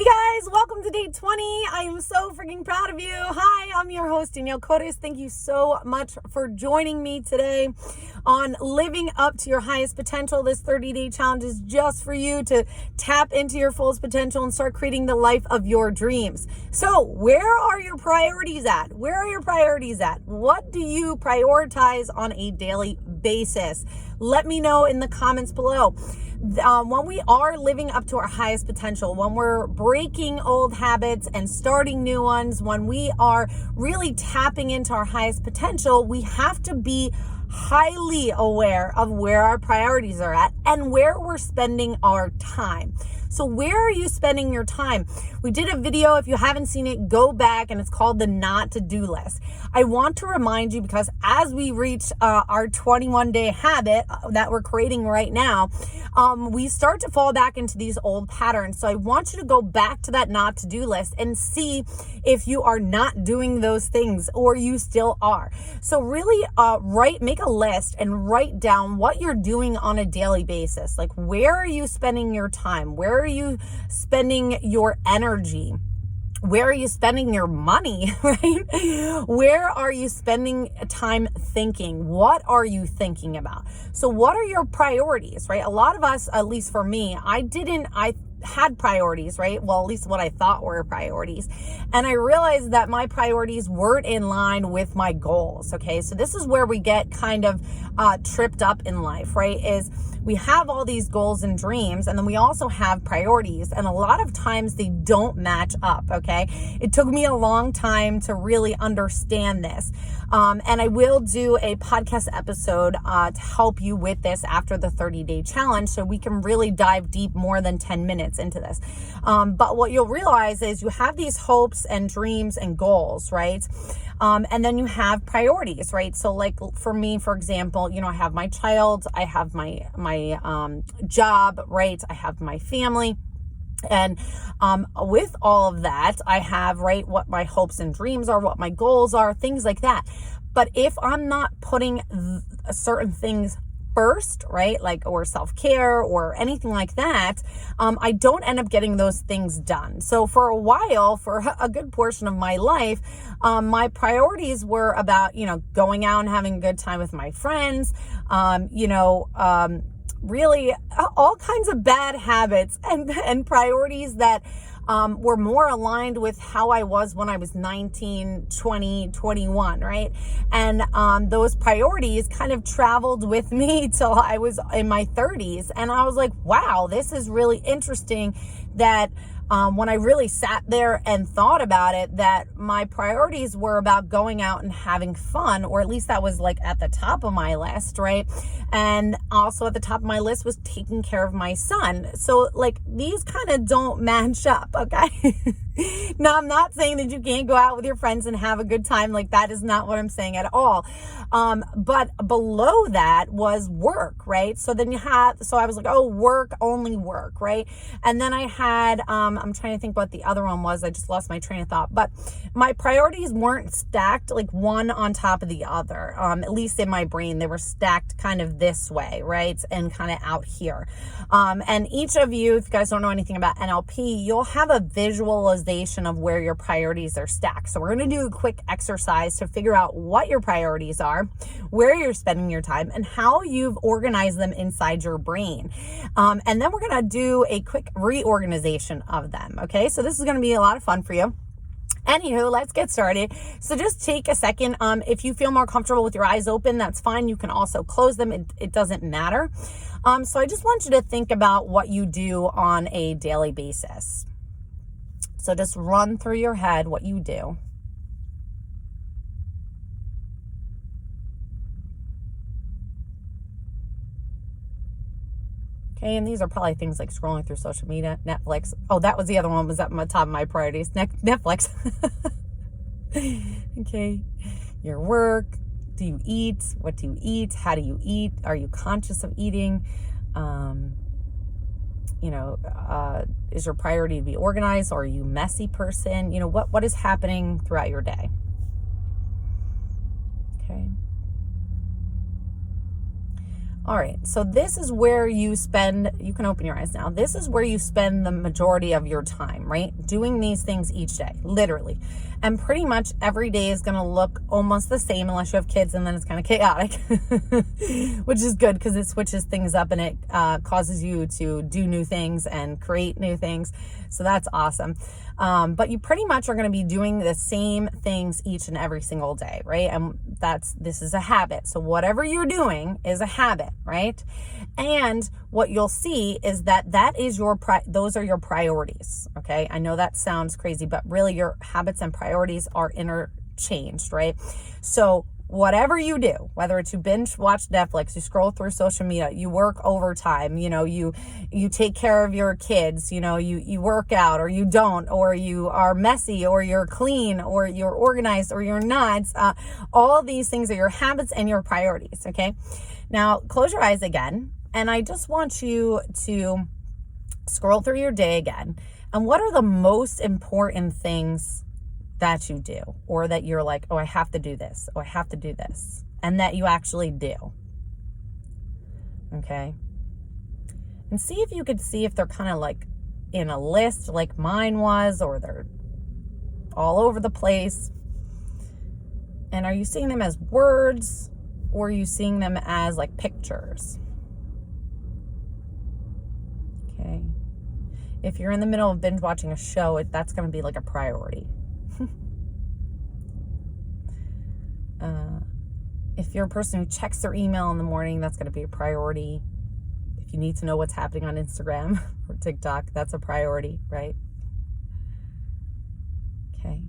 Hey guys, welcome to day 20. I am so freaking proud of you. Hi, I'm your host, Danielle Cotis. Thank you so much for joining me today on living up to your highest potential. This 30-day challenge is just for you to tap into your fullest potential and start creating the life of your dreams. So where are your priorities at? Where are your priorities at? What do you prioritize on a daily basis? Let me know in the comments below. When we are living up to our highest potential, when we're breaking old habits and starting new ones, when we are really tapping into our highest potential, we have to be highly aware of where our priorities are at and where we're spending our time. So where are you spending your time? We did a video. If you haven't seen it, go back, and it's called the not to do list. I want to remind you, because as we reach our 21-day habit that we're creating right now, we start to fall back into these old patterns. So I want you to go back to that not to do list and see if you are not doing those things or you still are. So really make a list and write down what you're doing on a daily basis. Like, where are you spending your time? Where are you spending your energy? Where are you spending your money, right? Where are you spending time thinking? What are you thinking about? So what are your priorities, right? A lot of us, at least for me, I had priorities, right? Well, at least what I thought were priorities. And I realized that my priorities weren't in line with my goals, okay? So this is where we get kind of tripped up in life, right? Is we have all these goals and dreams, and then we also have priorities. And a lot of times they don't match up, okay? It took me a long time to really understand this. And I will do a podcast episode to help you with this after the 30-day challenge, so we can really dive deep more than 10 minutes into this. But what you'll realize is you have these hopes and dreams and goals, right? And then you have priorities, right? So like for me, for example, I have my child, I have my job, right? I have my family. And with all of that, I have, right, what my hopes and dreams are, what my goals are, things like that. But if I'm not putting certain things first, right, like, or self-care or anything like that, I don't end up getting those things done. So for a while, for a good portion of my life, my priorities were about, going out and having a good time with my friends, really all kinds of bad habits and priorities that were more aligned with how I was when I was 19, 20, 21, right? And those priorities kind of traveled with me till I was in my 30s. And I was like, wow, this is really interesting that when I really sat there and thought about it, that my priorities were about going out and having fun, or at least that was like at the top of my list, right? And also at the top of my list was taking care of my son. So like these kind of don't match up, okay? Now, I'm not saying that you can't go out with your friends and have a good time. Like, that is not what I'm saying at all. But below that was work, right? So then so I was like, oh, work, only work, right? And then I had, I'm trying to think what the other one was. I just lost my train of thought. But my priorities weren't stacked like one on top of the other. At least in my brain, they were stacked kind of this way, right? And kind of out here. And each of you, if you guys don't know anything about NLP, you'll have a visualization of where your priorities are stacked. So we're going to do a quick exercise to figure out what your priorities are, where you're spending your time, and how you've organized them inside your brain. And then we're going to do a quick reorganization of them. Okay, so this is going to be a lot of fun for you. Anywho, let's get started. So just take a second. If you feel more comfortable with your eyes open, that's fine. You can also close them. It doesn't matter. So I just want you to think about what you do on a daily basis. So just run through your head what you do. Okay, and these are probably things like scrolling through social media, Netflix. Oh, that was the other one, was at my top of my priorities, Netflix. Okay, your work. Do you eat? What do you eat? How do you eat? Are you conscious of eating? Is your priority to be organized, or are you a messy person? What is happening throughout your day? Okay. All right, so this is where you can open your eyes now. This is where you spend the majority of your time, right? Doing these things each day, literally. And pretty much every day is going to look almost the same unless you have kids, and then it's kind of chaotic, which is good because it switches things up and it causes you to do new things and create new things. So that's awesome. But you pretty much are going to be doing the same things each and every single day, right? And this is a habit. So whatever you're doing is a habit, right? And what you'll see is that is those are your priorities, okay? I know that sounds crazy, but really your habits and priorities are interchanged, right? So whatever you do, whether it's you binge watch Netflix, you scroll through social media, you work overtime, you take care of your kids, you work out or you don't, or you are messy or you're clean or you're organized or you're not, all these things are your habits and your priorities, okay? Now, close your eyes again, and I just want you to scroll through your day again. And what are the most important things that you do, or that you're like, oh, I have to do this, or I have to do this, and that you actually do? Okay. And see if you could see if they're kind of like in a list like mine was, or they're all over the place. And are you seeing them as words, or are you seeing them as like pictures? Okay. If you're in the middle of binge watching a show, that's going to be like a priority. If you're a person who checks their email in the morning, that's going to be a priority. If you need to know what's happening on Instagram or TikTok, that's a priority, right? Okay.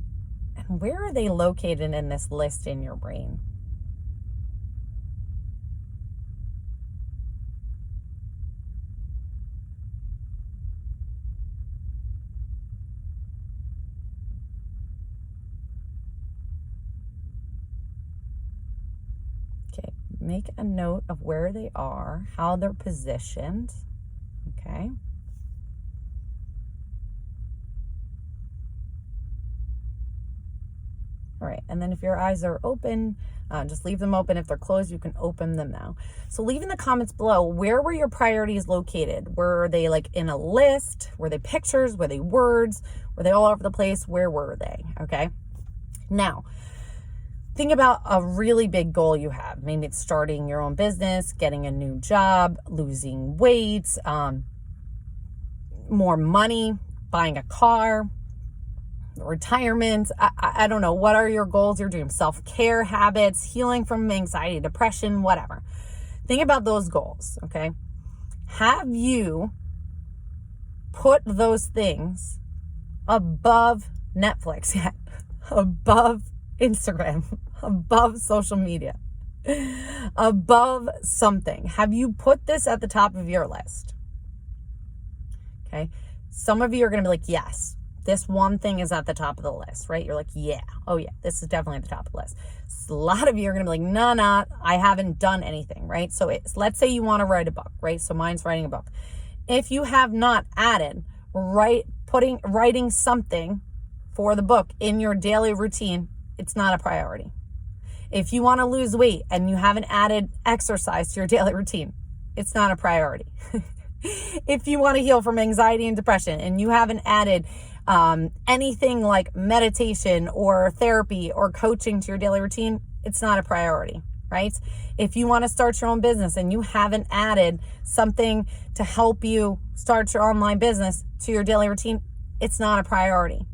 And where are they located in this list in your brain? Make a note of where they are, how they're positioned, okay? All right, and then if your eyes are open, just leave them open. If they're closed, you can open them now. So leave in the comments below, where were your priorities located? Were they like in a list? Were they pictures? Were they words? Were they all over the place? Where were they, okay? Now, think about a really big goal you have. Maybe it's starting your own business, getting a new job, losing weight, more money, buying a car, retirement. I don't know. What are your goals? Your dreams, self-care habits, healing from anxiety, depression, whatever. Think about those goals, okay? Have you put those things above Netflix yet? Above Instagram, above social media, above something? Have you put this at the top of your list? Okay. Some of you are going to be like, yes, this one thing is at the top of the list, right? You're like, yeah, oh yeah, this is definitely at the top of the list. A lot of you are going to be like, no, I haven't done anything, right? So let's say you want to write a book, right? So mine's writing a book. If you have not added writing something for the book in your daily routine, it's not a priority. If you want to lose weight and you haven't added exercise to your daily routine, it's not a priority. If you want to heal from anxiety and depression and you haven't added anything like meditation or therapy or coaching to your daily routine, it's not a priority, right? If you want to start your own business and you haven't added something to help you start your online business to your daily routine, it's not a priority.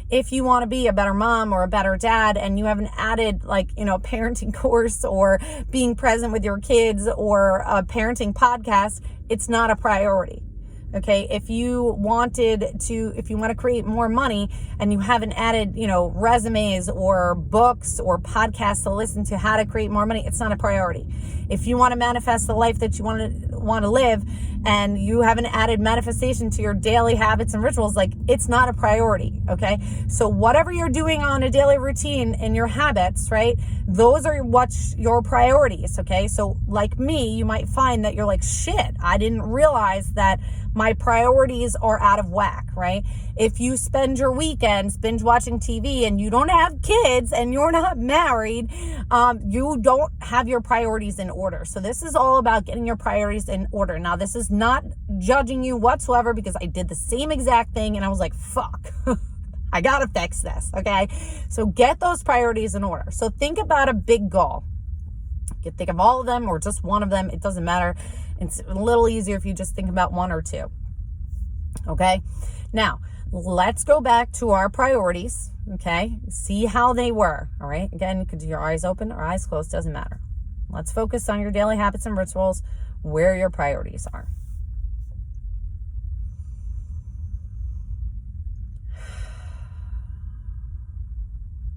If you want to be a better mom or a better dad and you haven't added a parenting course or being present with your kids or a parenting podcast, it's not a priority. Okay. If you want to create more money and you haven't added, resumes or books or podcasts to listen to how to create more money, it's not a priority. If you want to manifest the life that you want to live and you haven't added manifestation to your daily habits and rituals, it's not a priority. Okay. So whatever you're doing on a daily routine in your habits, right? Those are what's your priorities. Okay. So like me, you might find that you're like, shit, I didn't realize that my priorities are out of whack, right? If you spend your weekends binge watching TV and you don't have kids and you're not married, you don't have your priorities in order. So this is all about getting your priorities in order. Now, this is not judging you whatsoever, because I did the same exact thing and I was like, fuck, I gotta fix this, okay? So get those priorities in order. So think about a big goal. You can think of all of them or just one of them. It doesn't matter. It's a little easier if you just think about one or two. Okay. Now, let's go back to our priorities. Okay. See how they were. All right. Again, you could do your eyes open or eyes closed. Doesn't matter. Let's focus on your daily habits and rituals, where your priorities are.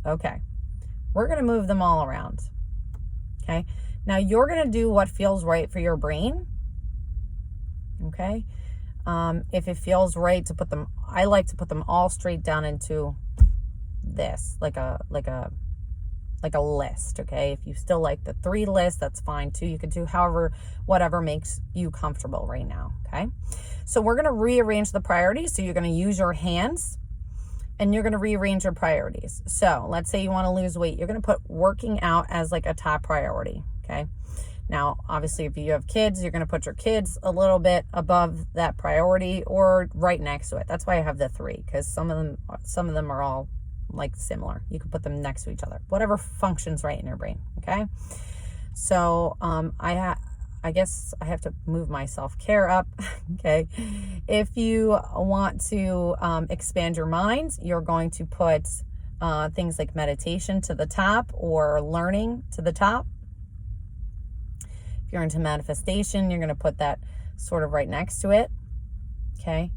Okay. We're going to move them all around. Okay. Now you're going to do what feels right for your brain. Okay. If it feels right to put them, I like to put them all straight down into this, like a list. Okay. If you still like the 3 list, that's fine too. You could do whatever makes you comfortable right now. Okay. So we're going to rearrange the priorities. So you're going to use your hands and you're going to rearrange your priorities. So let's say you want to lose weight. You're going to put working out as like a top priority. Okay. Now, obviously, if you have kids, you're going to put your kids a little bit above that priority or right next to it. That's why I have the 3, because some of them are all like similar. You can put them next to each other, whatever functions right in your brain. Okay. So, I guess I have to move my self-care up. Okay. If you want to expand your mind, you're going to put things like meditation to the top or learning to the top. If you're into manifestation, you're going to put that sort of right next to it. Okay.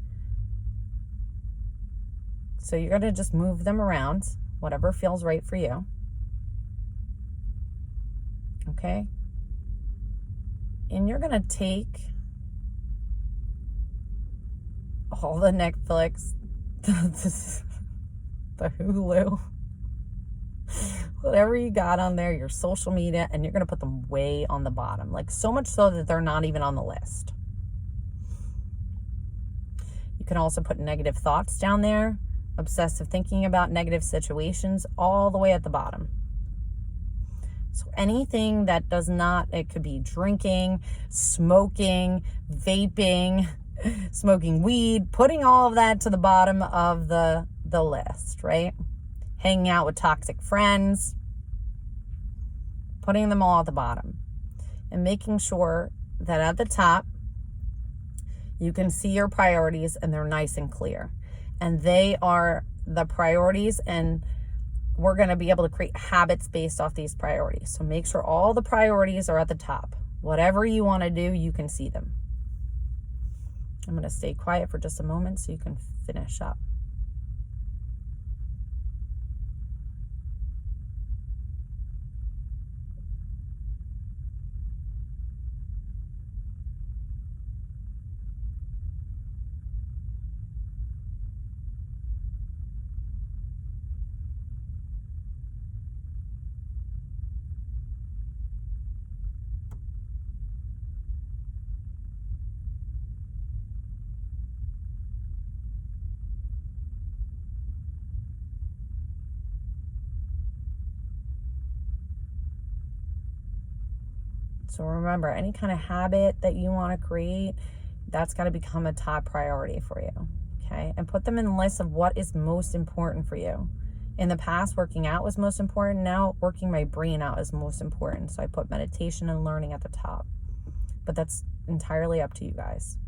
So you're going to just move them around, whatever feels right for you. Okay. And you're going to take all the Netflix, the Hulu, whatever you got on there, your social media, and you're going to put them way on the bottom. Like so much so that they're not even on the list. You can also put negative thoughts down there, obsessive thinking about negative situations, all the way at the bottom. So anything that does not, it could be drinking, smoking, vaping, smoking weed, putting all of that to the bottom of the list, right? Hanging out with toxic friends, putting them all at the bottom, and making sure that at the top, you can see your priorities and they're nice and clear. And they are the priorities, and we're going to be able to create habits based off these priorities. So make sure all the priorities are at the top. Whatever you want to do, you can see them. I'm going to stay quiet for just a moment so you can finish up. So remember, any kind of habit that you want to create, that's got to become a top priority for you. Okay. And put them in lists of what is most important for you. In the past, working out was most important. Now, working my brain out is most important. So I put meditation and learning at the top. But that's entirely up to you guys.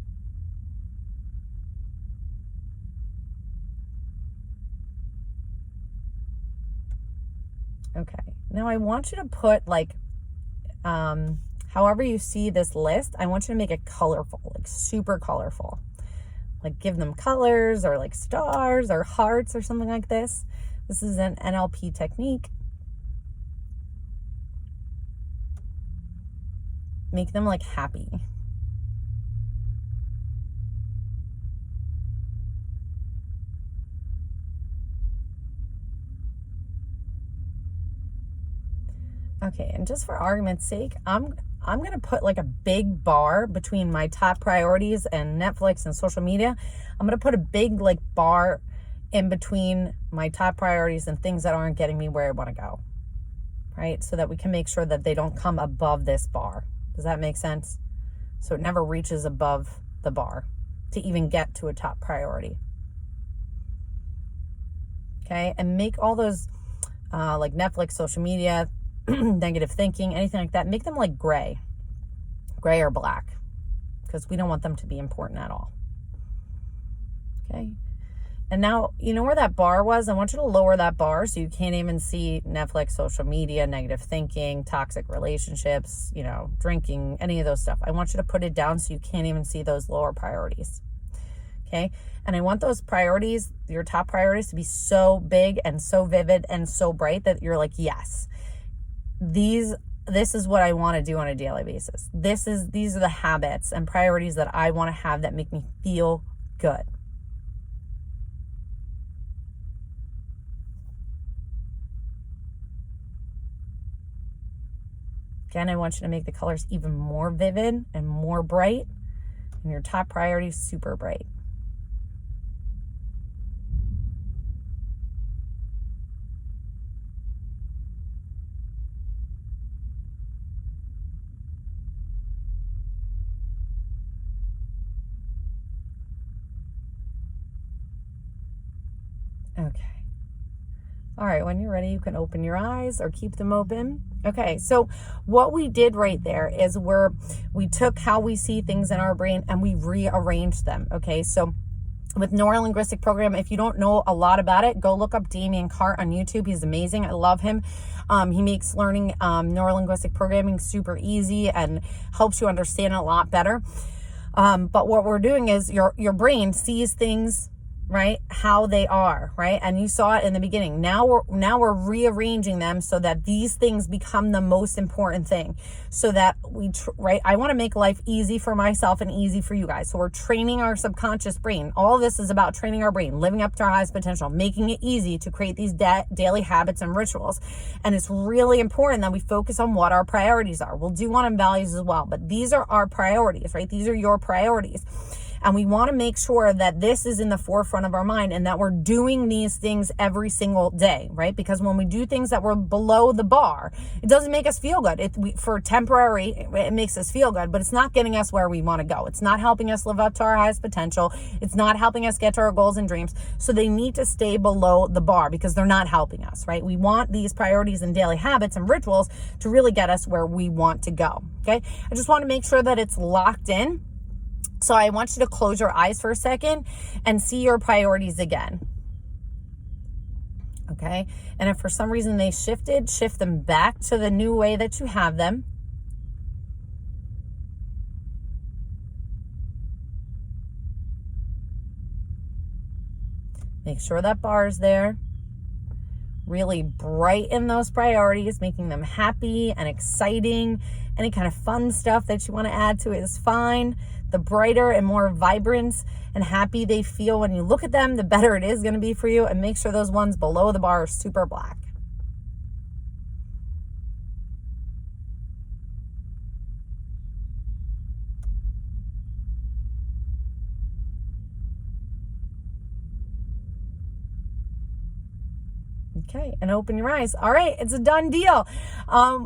Okay. Now I want you to put like, however you see this list, I want you to make it colorful, like super colorful. Like give them colors or like stars or hearts or something like this. This is an NLP technique. Make them like happy. Okay, and just for argument's sake, I'm I'm going to put like a big bar between my top priorities and Netflix and social media. I'm going to put a big like bar in between my top priorities and things that aren't getting me where I want to go, right? So that we can make sure that they don't come above this bar. Does that make sense? So it never reaches above the bar to even get to a top priority. Okay, and make all those like Netflix, social media, negative thinking, anything like that, make them like gray or black, because we don't want them to be important at all. Okay, and now you know where that bar was. I want you to lower that bar so you can't even see Netflix, social media, negative thinking, toxic relationships, drinking, any of those stuff. I want you to put it down so you can't even see those lower priorities. Okay. And I want those priorities, your top priorities, to be so big and so vivid and so bright that you're like, yes, this is what I want to do on a daily basis. These are the habits and priorities that I want to have that make me feel good. Again, I want you to make the colors even more vivid and more bright, and your top priorities super bright. Okay. All right, when you're ready, you can open your eyes or keep them open. Okay, so what we did right there is we took how we see things in our brain and we rearranged them. Okay, so with neurolinguistic program, if you don't know a lot about it, go look up Damien Cart on YouTube. He's amazing. I love him. He makes learning neurolinguistic programming super easy and helps you understand it a lot better. But what we're doing is your brain sees things, right, how they are, right? And you saw it in the beginning. Now we're rearranging them so that these things become the most important thing, so that right? I want to make life easy for myself and easy for you guys. So we're training our subconscious brain. All of this is about training our brain, living up to our highest potential, making it easy to create these daily habits and rituals. And it's really important that we focus on what our priorities are. We'll do one on values as well, but these are our priorities, right? These are your priorities. And we want to make sure that this is in the forefront of our mind and that we're doing these things every single day, right? Because when we do things that were below the bar, it doesn't make us feel good. For temporary, it makes us feel good, but it's not getting us where we want to go. It's not helping us live up to our highest potential. It's not helping us get to our goals and dreams. So they need to stay below the bar because they're not helping us, right? We want these priorities and daily habits and rituals to really get us where we want to go, okay? I just want to make sure that it's locked in. So I want you to close your eyes for a second and see your priorities again. Okay? And if for some reason they shifted, shift them back to the new way that you have them. Make sure that bar is there. Really brighten those priorities, making them happy and exciting. Any kind of fun stuff that you want to add to it is fine. The brighter and more vibrant and happy they feel when you look at them, the better it is going to be for you. And make sure those ones below the bar are super black. Okay, and open your eyes. All right, it's a done deal.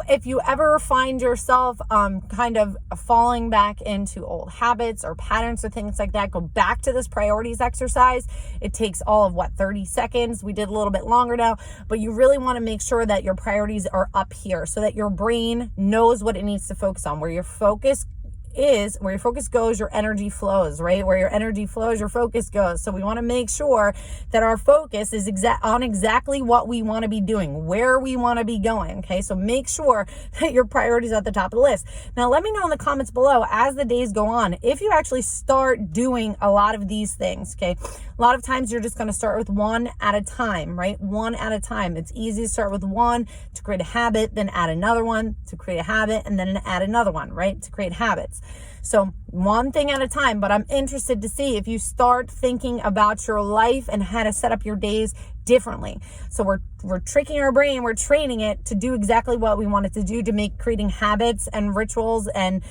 If you ever find yourself kind of falling back into old habits or patterns or things like that, go back to this priorities exercise. It takes all of 30 seconds. We did a little bit longer now, but you really want to make sure that your priorities are up here so that your brain knows what it needs to focus on. Where your focus goes, your energy flows, right? Where your energy flows, your focus goes. So we want to make sure that our focus is on exactly what we want to be doing, where we want to be going. Okay. So make sure that your priorities are at the top of the list. Now, let me know in the comments below as the days go on, if you actually start doing a lot of these things. Okay. A lot of times you're just going to start with one at a time, right? One at a time. It's easy to start with one to create a habit, then add another one to create a habit, and then add another one, right? To create habits. So one thing at a time, but I'm interested to see if you start thinking about your life and how to set up your days differently. So we're tricking our brain, we're training it to do exactly what we want it to do, to make creating habits and rituals and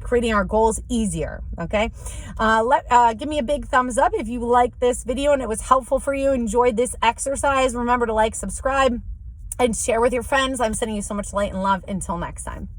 creating our goals easier. Okay. Give me a big thumbs up if you liked this video and it was helpful for you, enjoyed this exercise. Remember to like, subscribe, and share with your friends. I'm sending you so much light and love. Until next time.